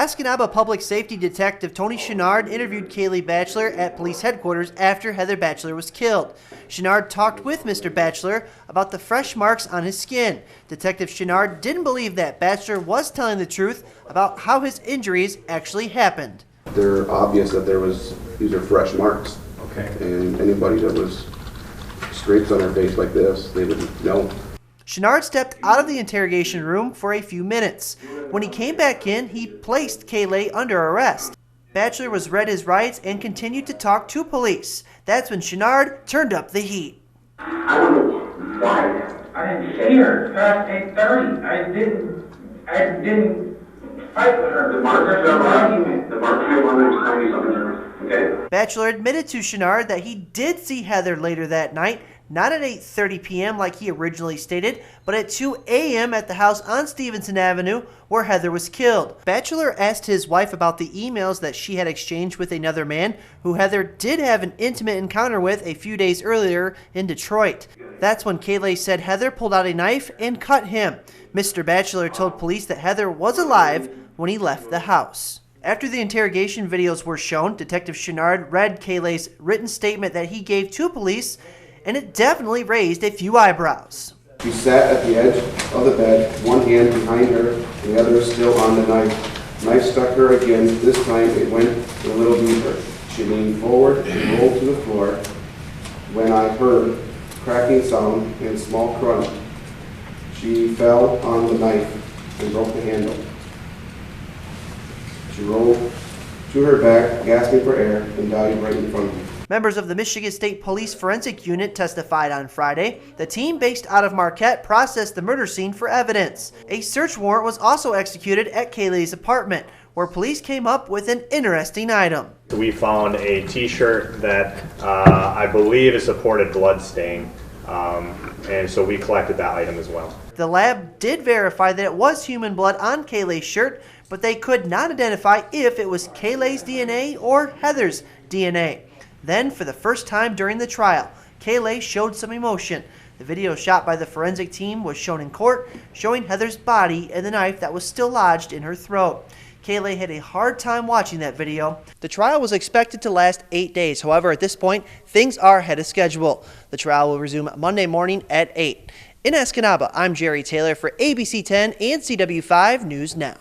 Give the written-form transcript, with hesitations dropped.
Escanaba Public Safety Detective Tony Chenard interviewed Kallay Batchelor at police headquarters after Heather Batchelor was killed. Chenard talked with Mr. Batchelor about the fresh marks on his skin. Detective Chenard didn't believe that Batchelor was telling the truth about how his injuries actually happened. They're obvious that these are fresh marks. Okay. And anybody that was scrapes on their face like this, they would know. Chenard stepped out of the interrogation room for a few minutes. When he came back in, he placed Kallay under arrest. Batchelor was read his rights and continued to talk to police. That's when Chenard turned up the heat. I don't know why. I didn't see her past 8:30. I didn't fight with her. The markers are argument. The markers are on tell me something. Okay. Batchelor admitted to Chenard that he did see Heather later that night, not at 8:30 p.m. like he originally stated, but at 2 a.m. at the house on Stevenson Avenue where Heather was killed. Batchelor asked his wife about the emails that she had exchanged with another man who Heather did have an intimate encounter with a few days earlier in Detroit. That's when Kallay said Heather pulled out a knife and cut him. Mr. Batchelor told police that Heather was alive when he left the house. After the interrogation videos were shown, Detective Chenard read Kallay's written statement that he gave to police, and it definitely raised a few eyebrows. She sat at the edge of the bed, one hand behind her, and the other still on the knife. Knife stuck her again. This time it went a little deeper. She leaned forward and rolled to the floor. When I heard cracking sound and small crunch, she fell on the knife and broke the handle. She rolled to her back, gasping for air, and died right in front of me. Members of the Michigan State Police Forensic Unit testified on Friday. The team based out of Marquette processed the murder scene for evidence. A search warrant was also executed at Kallay's apartment, where police came up with an interesting item. We found a t-shirt that I believe is supported blood stain, and so we collected that item as well. The lab did verify that it was human blood on Kallay's shirt, but they could not identify if it was Kallay's DNA or Heather's DNA. Then, for the first time during the trial, Kallay showed some emotion. The video shot by the forensic team was shown in court, showing Heather's body and the knife that was still lodged in her throat. Kallay had a hard time watching that video. The trial was expected to last 8 days. However, at this point, things are ahead of schedule. The trial will resume Monday morning at 8. In Escanaba, I'm Jerry Taylor for ABC 10 and CW5 News Now.